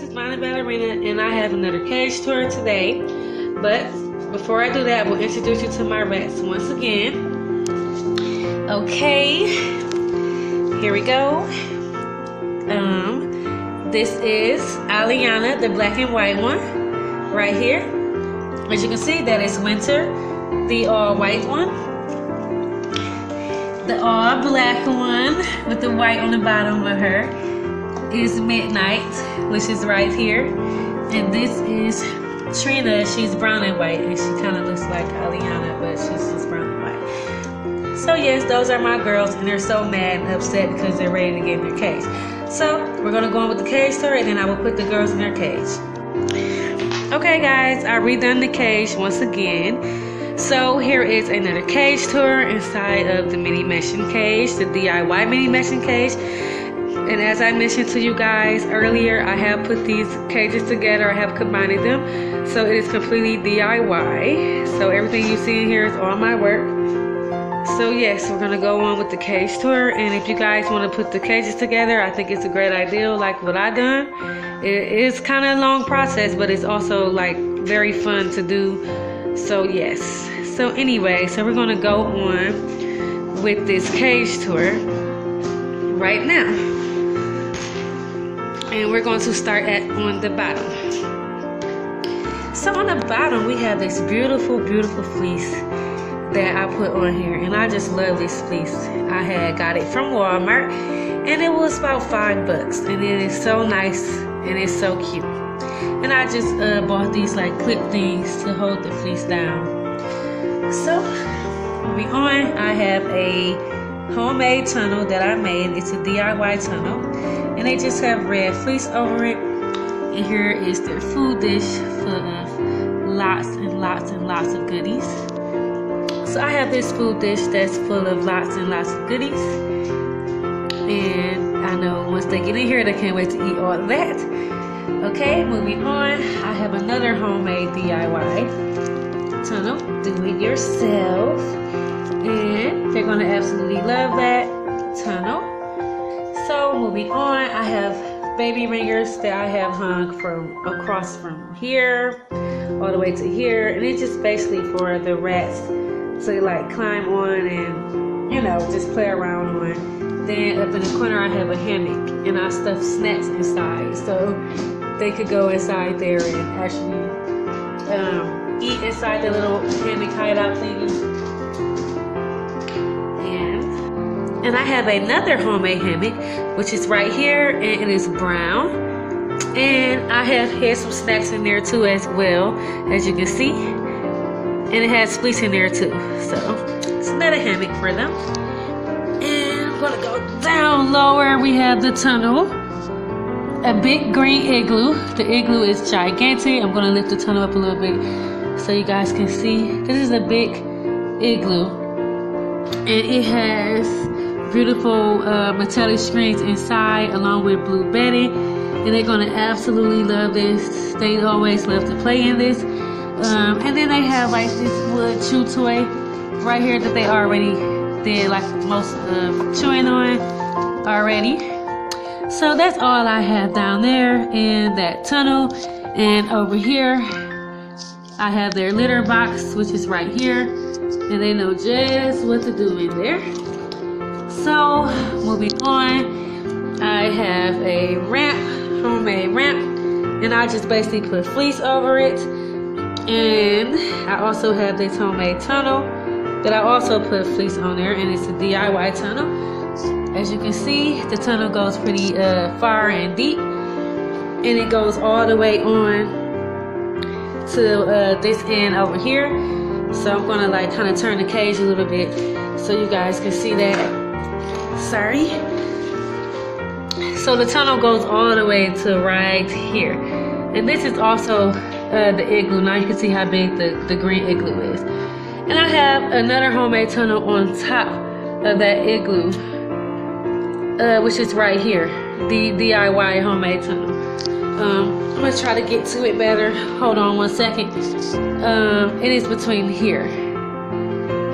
it's Money Ballerina, and I have another cage tour today. But before I do that, I will introduce you to my rats once again. Okay, here we go. This is Aliana, the black and white one, right here. As you can see, that is Winter, the all white one. The all black one with the white on the bottom of her is Midnight, which is right here. And this is Trina. She's brown and white, and she kind of looks like Aliana, but she's just brown and white. So yes, those are my girls, and they're so mad and upset because they're ready to get in their cage. So we're gonna go on with the cage tour, and then I will put the girls in their cage. Okay guys, I redone the cage once again. So here is another cage tour inside of the mini meshing cage, the DIY mini meshing cage. And as I mentioned to you guys earlier, I have put these cages together. I have combined them, so it is completely DIY. So everything you see in here is all my work. So yes, we're gonna go on with the cage tour. And if you guys want to put the cages together, I think it's a great idea, like what I done. It is kind of a long process, but it's also like very fun to do. So yes. So anyway, so we're gonna go on with this cage tour right now. And we're going to start on the bottom. So on the bottom, we have this beautiful, beautiful fleece that I put on here. And I just love this fleece. I had got it from Walmart, and it was about $5. And it is so nice, and it's so cute. And I just bought these like clip things to hold the fleece down. So moving on, I have a homemade tunnel that I made. It's a DIY tunnel. And they just have red fleece over it. And here is their food dish full of lots and lots and lots of goodies. So I have this food dish that's full of lots and lots of goodies. And I know once they get in here, they can't wait to eat all of that. Okay, moving on. I have another homemade DIY tunnel. Do it yourself. And they're going to absolutely love that tunnel. So moving on, I have baby ringers that I have hung from across from here all the way to here, and it's just basically for the rats to like climb on and, you know, just play around on. Then up in the corner I have a hammock, and I stuff snacks inside, so they could go inside there and actually eat inside the little hammock hideout thingy. And I have another homemade hammock, which is right here, and it is brown. And I have had some snacks in there too as well, as you can see. And it has fleece in there too. So it's another hammock for them. And I'm gonna go down lower. We have the tunnel. A big green igloo. The igloo is gigantic. I'm gonna lift the tunnel up a little bit so you guys can see. This is a big igloo. And it has beautiful metallic screens inside along with blue bedding, and they're gonna absolutely love this. They always love to play in this. And then they have like this wood chew toy right here that they already did like most chewing on already. So that's all I have down there in that tunnel. And over here I have their litter box, which is right here, and they know just what to do in there. So moving on, I have a ramp, homemade ramp, and I just basically put fleece over it. And I also have this homemade tunnel that I also put fleece on there, and it's a DIY tunnel. As you can see, the tunnel goes pretty far and deep, and it goes all the way on to this end over here. So I'm gonna like kind of turn the cage a little bit so you guys can see that. Sorry. So the tunnel goes all the way to right here, and this is also the igloo. Now you can see how big the green igloo is. And I have another homemade tunnel on top of that igloo, which is right here, the DIY homemade tunnel. I'm gonna try to get to it better. Hold on one second. It is between here,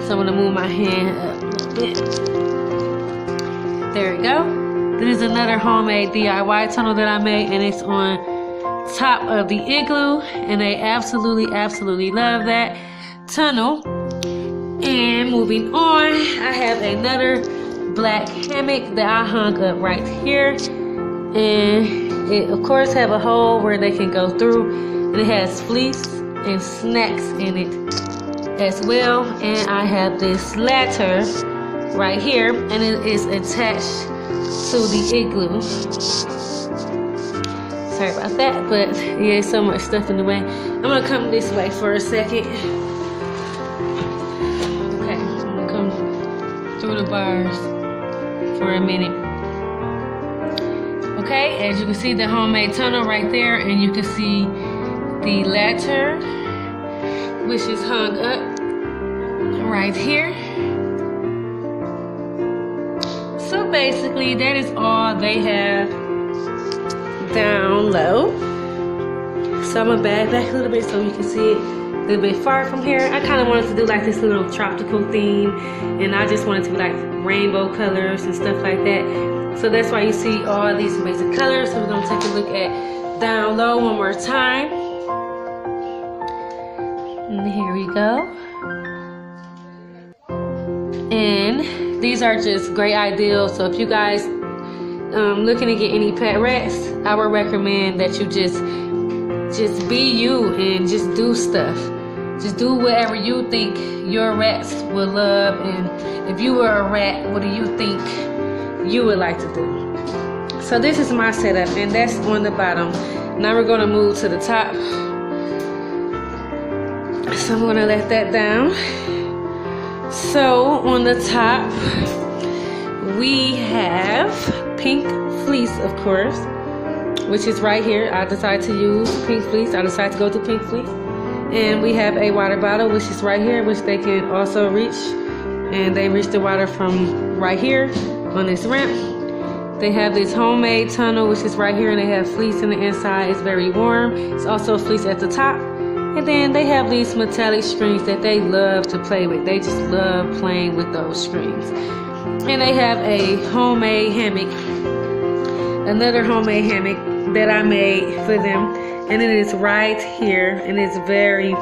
so I'm gonna move my hand up a little bit. There we go. This is another homemade DIY tunnel that I made, and it's on top of the igloo, and they absolutely love that tunnel. And moving on, I have another black hammock that I hung up right here, and it of course have a hole where they can go through, and it has fleece and snacks in it as well. And I have this ladder right here, and it is attached to the igloo. Sorry about that, but yeah, so much stuff in the way. I'm gonna come this way for a second. Okay, I'm gonna come through the bars for a minute. Okay, as you can see, the homemade tunnel right there, and you can see the ladder, which is hung up right here. So basically, that is all they have down low. So I'm gonna back a little bit so you can see it a little bit far from here. I kind of wanted to do like this little tropical theme, and I just wanted to be like rainbow colors and stuff like that. So that's why you see all these amazing colors. So we're gonna take a look at down low one more time. And here we go. And these are just great ideals. So if you guys looking to get any pet rats, I would recommend that you just be you and just do stuff. Just do whatever you think your rats will love, and if you were a rat, what do you think you would like to do? So this is my setup, and that's on the bottom. Now we're gonna move to the top. So I'm gonna let that down. So on the top, we have pink fleece, of course, which is right here. I decided to use pink fleece. I decided to go to pink fleece. And we have a water bottle, which is right here, which they can also reach. And they reach the water from right here on this ramp. They have this homemade tunnel, which is right here, and they have fleece in the inside. It's very warm. It's also fleece at the top. And then they have these metallic strings that they love to play with. They just love playing with those strings. And they have a homemade hammock, another homemade hammock that I made for them, and it is right here, and it's very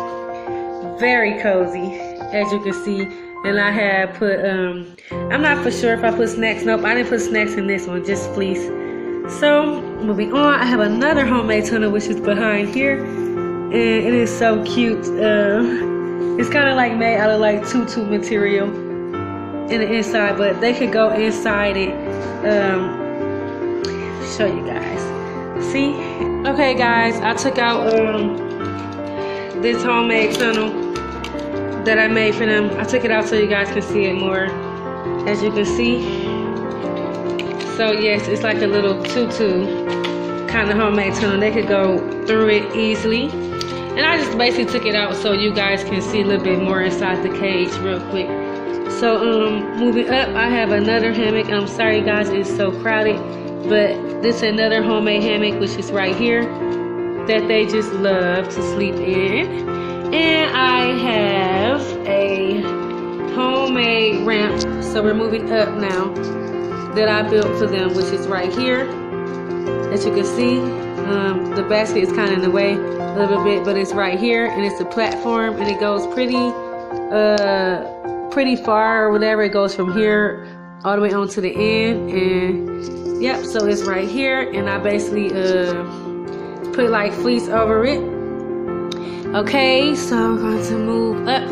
cozy, as you can see. And I have put I'm not for sure if I put snacks. Nope, I didn't put snacks in this one, just fleece. So moving on, I have another homemade tunnel, which is behind here, and it is so cute. It's kind of like made out of like tutu material in the inside, but they could go inside it. Show you guys. See? Okay guys, I took out this homemade tunnel that I made for them. I took it out so you guys can see it more, as you can see. So yes, it's like a little tutu kind of homemade tunnel. They could go through it easily. And I just basically took it out so you guys can see a little bit more inside the cage real quick. So moving up, I have another hammock. I'm sorry guys, it's so crowded, but this is another homemade hammock, which is right here, that they just love to sleep in. And I have a homemade ramp, so we're moving up now, that I built for them, which is right here. As you can see, the basket is kind of in the way a little bit, but it's right here, and it's a platform, and it goes pretty far or whatever. It goes from here all the way on to the end, and yep, so it's right here, and I basically put like fleece over it. Okay, so I'm going to move up.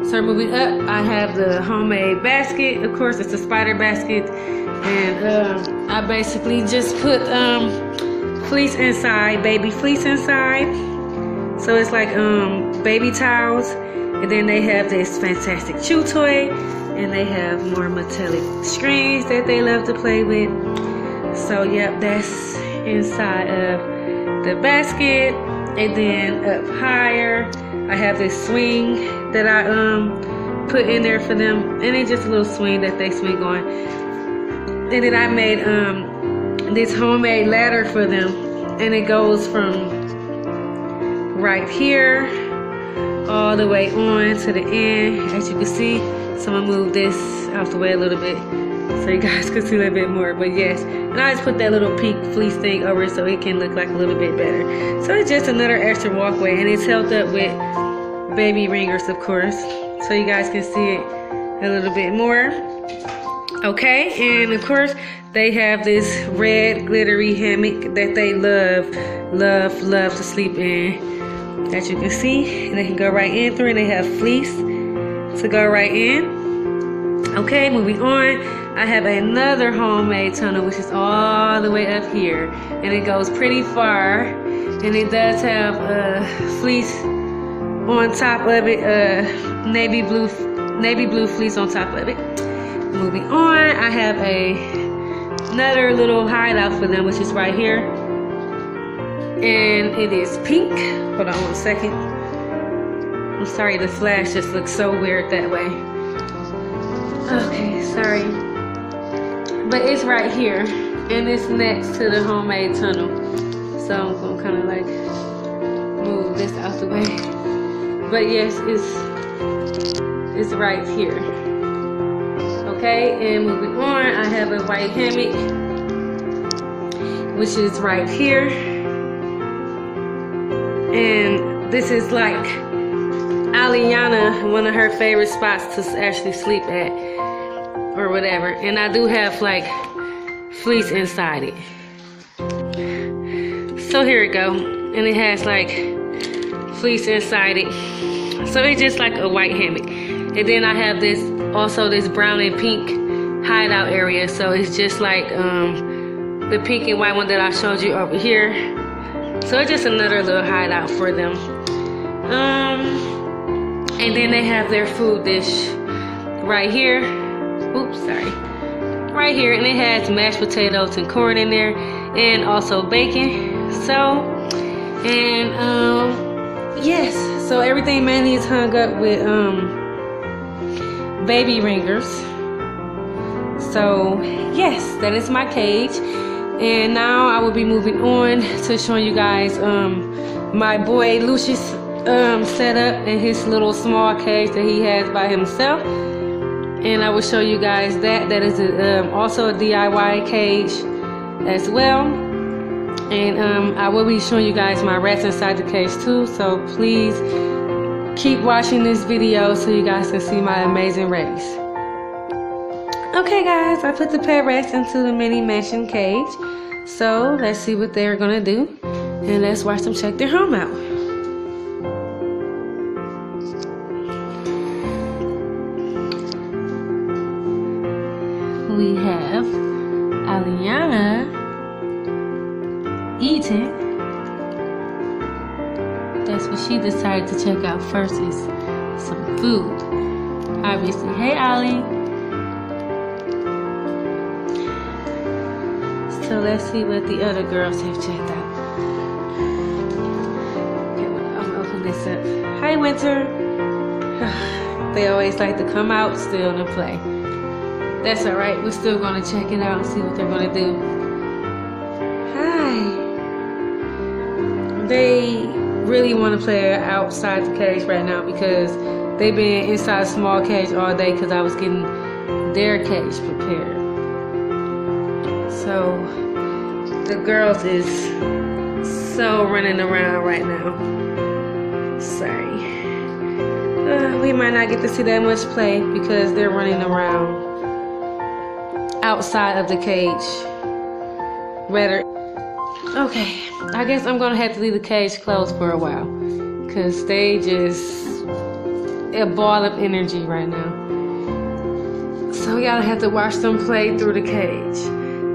So moving up, I have the homemade basket. Of course, it's a spider basket, and I basically just put fleece inside, baby fleece inside. So it's like baby towels, and then they have this fantastic chew toy, and they have more metallic strings that they love to play with. So yep, that's inside of the basket. And then up higher, I have this swing that I put in there for them, and it's just a little swing that they swing on. And then I made this homemade ladder for them, and it goes from right here all the way on to the end, as you can see. So I'm gonna move this out the way a little bit so you guys can see a little bit more. But yes, and I just put that little pink fleece thing over it so it can look like a little bit better. So it's just another extra walkway, and it's held up with baby ringers, of course, so you guys can see it a little bit more. Okay, and of course they have this red glittery hammock that they love to sleep in, as you can see. And they can go right in through, and they have fleece to go right in. Okay, moving on, I have another homemade tunnel, which is all the way up here, and it goes pretty far, and it does have fleece on top of it, navy blue fleece on top of it. Moving on, I have another little hideout for them, which is right here, and it is pink. Hold on one second. I'm sorry, the flash just looks so weird that way. Okay, sorry, but it's right here, and it's next to the homemade tunnel. So I'm gonna kind of like move this out the way. But yes, it's right here. Okay, and moving on, I have a white hammock, which is right here. And this is like Aliana, one of her favorite spots to actually sleep at, or whatever. And I do have like fleece inside it. So here we go. And it has like fleece inside it. So it's just like a white hammock. And then I have this brown and pink hideout area. So it's just like the pink and white one that I showed you over here. So it's just another little hideout for them. And then they have their food dish right here. Oops, sorry. Right here, and it has mashed potatoes and corn in there, and also bacon. So, and yes, so everything mainly is hung up with baby ringers. So yes, that is my cage. And now I will be moving on to showing you guys my boy Lucius setup in his little small cage that he has by himself. And I will show you guys that is also a DIY cage as well. And I will be showing you guys my rats inside the cage too, so please keep watching this video so you guys can see my amazing rats. Okay guys, I put the pet rats into the mini mansion cage, so let's see what they're gonna do, and let's watch them check their home out. We have Aliana eating. That's what she decided to check out first, is some food. Obviously. Hey, Ali. So let's see what the other girls have checked out. Okay, well, I'm gonna open this up. Hi, Winter. They always like to come out still and play. That's alright, we're still gonna check it out and see what they're gonna do. Hi. They really want to play outside the cage right now because they've been inside a small cage all day because I was getting their cage prepared. So the girls is so running around right now. Sorry. We might not get to see that much play because they're running around outside of the cage. Rather, okay, I guess I'm gonna have to leave the cage closed for a while because they just a ball of energy right now. So y'all have to watch them play through the cage,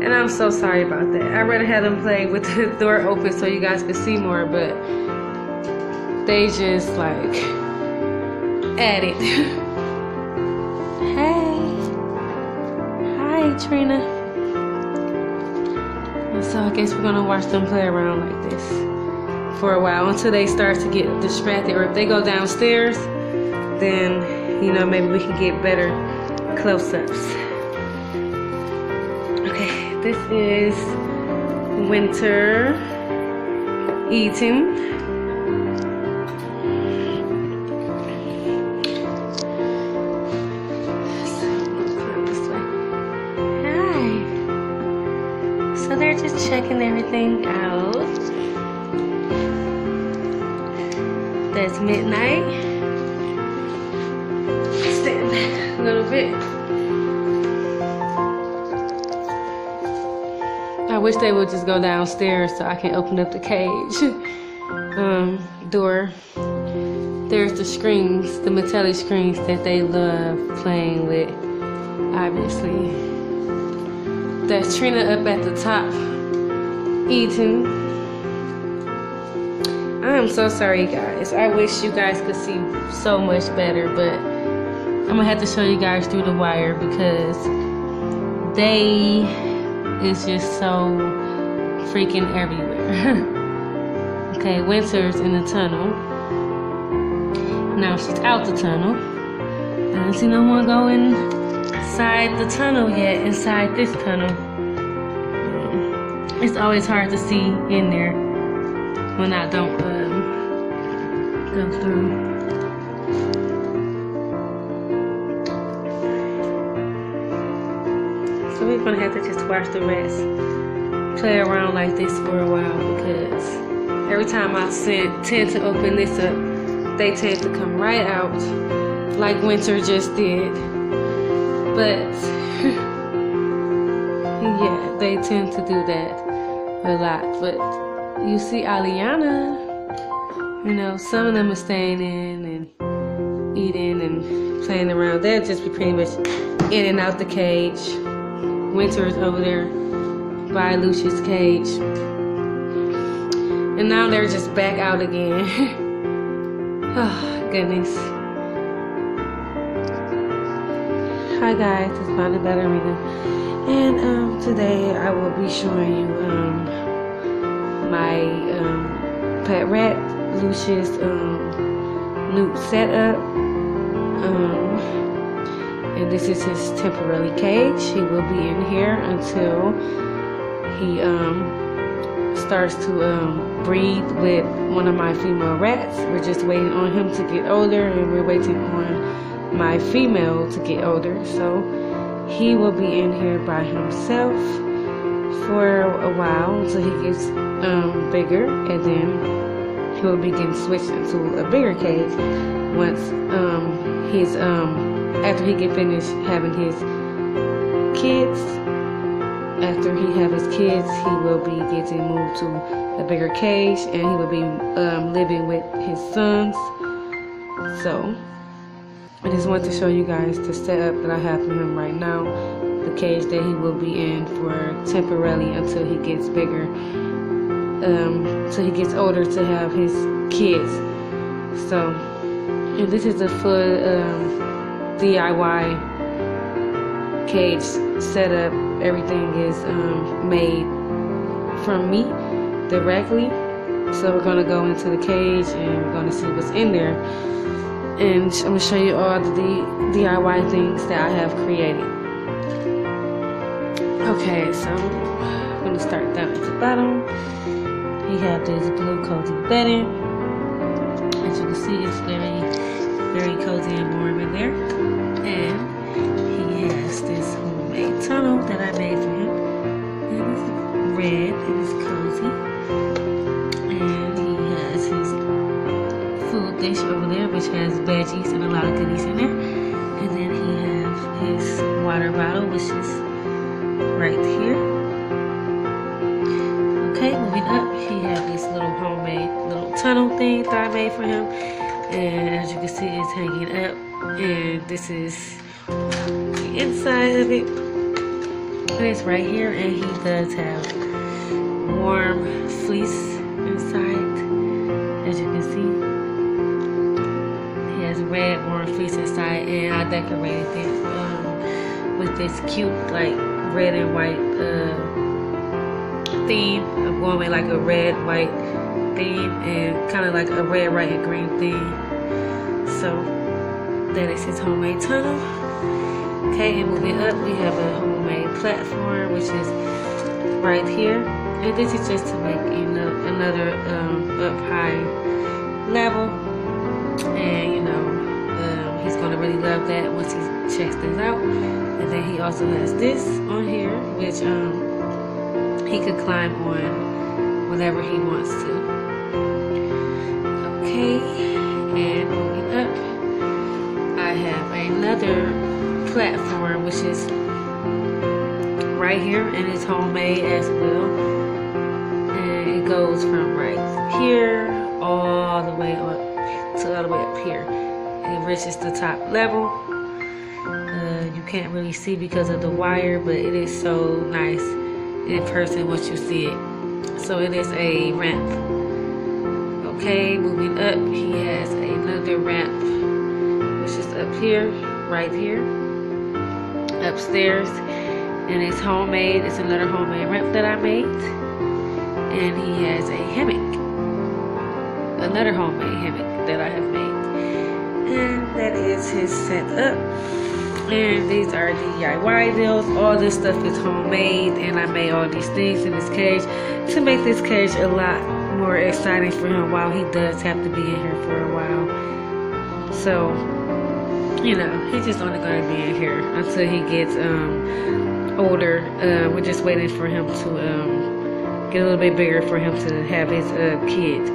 and I'm so sorry about that. I'd rather have them play with the door open so you guys could see more, but they just like at it. Hey. Hi, Trina. So I guess we're gonna watch them play around like this for a while until they start to get distracted, or if they go downstairs, then you know, maybe we can get better close-ups. Okay, this is Winter eating. checking everything out. That's midnight. Stand back a little bit. I wish they would just go downstairs so I can open up the cage door. There's the screens, the metallic screens that they love playing with, obviously. That's Trina up at the top, eating. I am so sorry, guys. I wish you guys could see so much better, but I'm gonna have to show you guys through the wire because they is just so freaking everywhere. Okay, Winter's in the tunnel. Now she's out the tunnel. I don't see no one going inside the tunnel yet, inside this tunnel. It's always hard to see in there when I don't go through. So we're gonna have to just watch the rest play around like this for a while because every time I tend to open this up, they tend to come right out like Winter just did. But yeah, they tend to do that a lot. But you see Aliana, you know, some of them are staying in and eating and playing around. They'll just be pretty much in and out the cage. Winter is over there by Lucia's cage. And now they're just back out again. Oh, goodness. Hi guys, it's Bonnie Ballerina. And today I will be showing you my pet rat, Lucius new setup. And this is his temporary cage. He will be in here until he starts to breed with one of my female rats. We're just waiting on him to get older, and we're waiting on my female to get older. So he will be in here by himself for a while until he gets bigger, and then he will begin switched into a bigger cage once his after he get finished having his kids. After he have his kids, he will be getting moved to a bigger cage, and he will be living with his sons. So I just want to show you guys the setup that I have for him right now, the cage that he will be in for temporarily until he gets bigger, till he gets older to have his kids. So, and this is a full DIY cage setup. Everything is made from me directly. So we're gonna go into the cage and we're gonna see what's in there, and I'm gonna show you all the DIY things that I have created. Okay, so I'm gonna start down at the bottom. He have this blue cozy bedding. As you can see, it's very cozy and warm in there. And he has this homemade tunnel that I made for him. And it's red and it's cozy. And he has his food dish over there, which has veggies and a lot of goodies in there. And then he has his water bottle, which is right here. Okay, moving up, he has this little homemade little tunnel thing that I made for him. And as you can see, it's hanging up. And this is the inside of it. And it's right here. And he does have warm fleece inside. As you can see, he has red warm fleece inside. And I decorated it with this cute, like, red and white theme. I'm going with like a red, white theme and kind of like a red, white, and green theme. So that is his homemade tunnel. Okay, and moving up, we have a homemade platform, which is right here. And this is just to make another up high level. And you know, he's gonna really love that once he checks this out. And then he also has this on here, which he could climb on whenever he wants to. Okay, and moving up, I have another platform which is right here, and it's homemade as well. And it goes from right here all the way up to all the way up here. It reaches the top level. You can't really see because of the wire, but it is so nice in person once you see it. So it is a ramp. Okay, moving up, he has another ramp, which is up here, right here, upstairs, and it's homemade. It's another homemade ramp that I made. And he has a hammock, another homemade hammock that I have made, and that is his setup. And these are DIY deals. All this stuff is homemade, and I made all these things in this cage to make this cage a lot more exciting for him while he does have to be in here for a while. So, you know, he's just only going to be in here until he gets older. We're just waiting for him to get a little bit bigger for him to have his kids.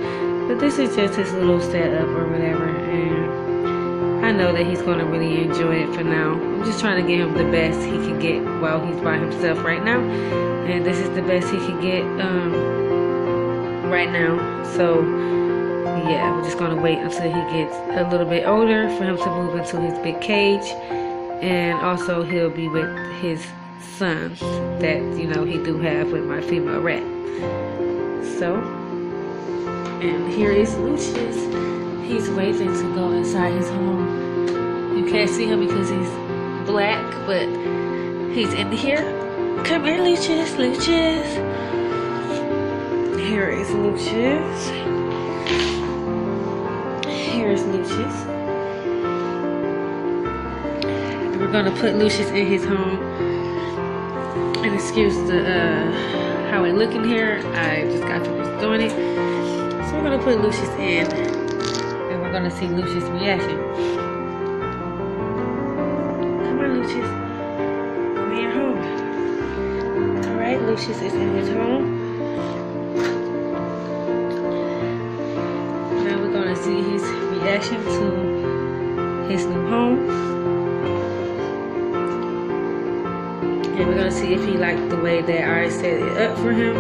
But this is just his little setup or whatever, and I know that he's going to really enjoy it for now. I'm just trying to get him the best he can get while he's by himself right now. And this is the best he can get right now. So, yeah, we're just going to wait until he gets a little bit older for him to move into his big cage. And also he'll be with his sons that, you know, he do have with my female rat. So, and here is Lucius. He's waiting to go inside his home. You can't see him because he's black, but he's in here. Come here, Lucius. Lucius. Here is Lucius. Here's Lucius. We're gonna put Lucius in his home. And excuse the how it look in here. I just got finished doing it. So we're gonna put Lucius in. We're gonna see Lucius' reaction. Come on, Lucius. Go in your home. Alright, Lucius is in his home. Now we're gonna see his reaction to his new home. And we're gonna see if he liked the way that I set it up for him.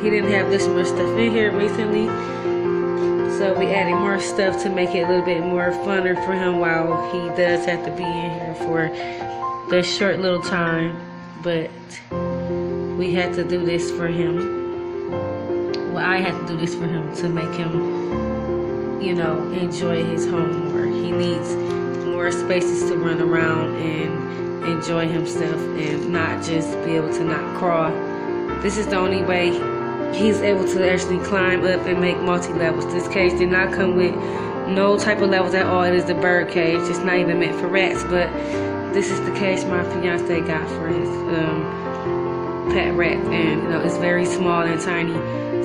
He didn't have this much stuff in here recently. So we added more stuff to make it a little bit more funner for him while he does have to be in here for this short little time. But we had to do this for him. Well, I had to do this for him to make him, you know, enjoy his home more. He needs more spaces to run around and enjoy himself and not just be able to not crawl. This is the only way he's able to actually climb up and make multi-levels. This cage did not come with no type of levels at all. It is the bird cage. It's not even meant for rats, but this is the cage my fiance got for his pet rat, and you know, it's very small and tiny.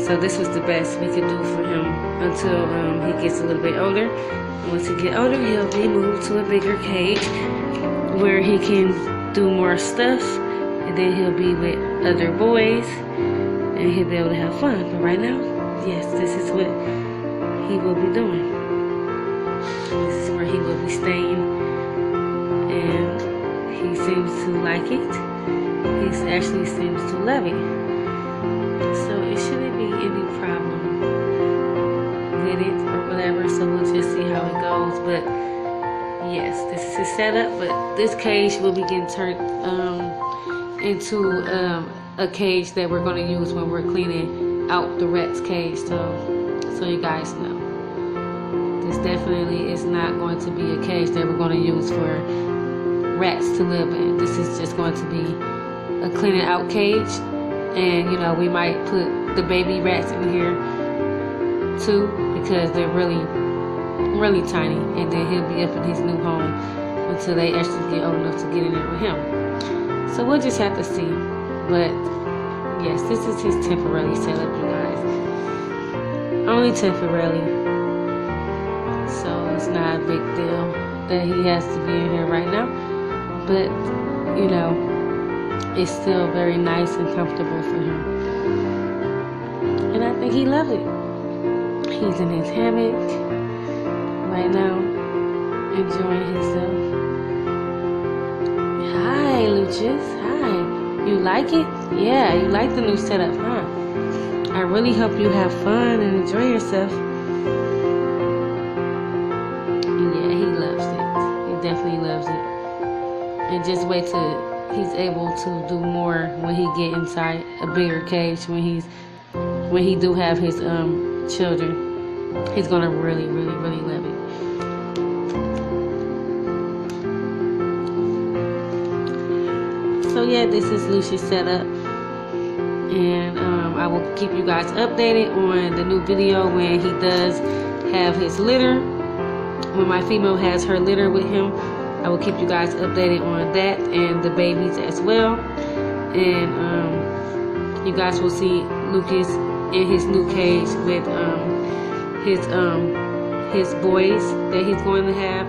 So this was the best we could do for him until he gets a little bit older. And once he gets older, he'll be moved to a bigger cage where he can do more stuff, and then he'll be with other boys and he'll be able to have fun. But right now, yes, this is what he will be doing. This is where he will be staying, and he seems to like it. He actually seems to love it. So it shouldn't be any problem with it or whatever. So we'll just see how it goes. But yes, this is his setup. But this cage will be getting turned into a cage that we're going to use when we're cleaning out the rat's cage. So you guys know, this definitely is not going to be a cage that we're going to use for rats to live in. This is just going to be a cleaning out cage, and you know, we might put the baby rats in here too because they're really tiny, and then he'll be up in his new home until they actually get old enough to get in there with him. So we'll just have to see. But yes, this is his temporary setup, you guys. Only temporarily. So it's not a big deal that he has to be in here right now. But, you know, it's still very nice and comfortable for him. And I think he loves it. He's in his hammock right now, enjoying himself. Hi, Lucius. Hi. You like it? Yeah, you like the new setup, huh? I really hope you have fun and enjoy yourself. Yeah, he loves it. He definitely loves it. And just wait till he's able to do more when he get inside a bigger cage. When he do have his children, he's gonna really love it. So yeah, this is Lucius setup, and I will keep you guys updated on the new video when he does have his litter. When my female has her litter with him, I will keep you guys updated on that and the babies as well. And you guys will see Lucas in his new cage with his boys that he's going to have.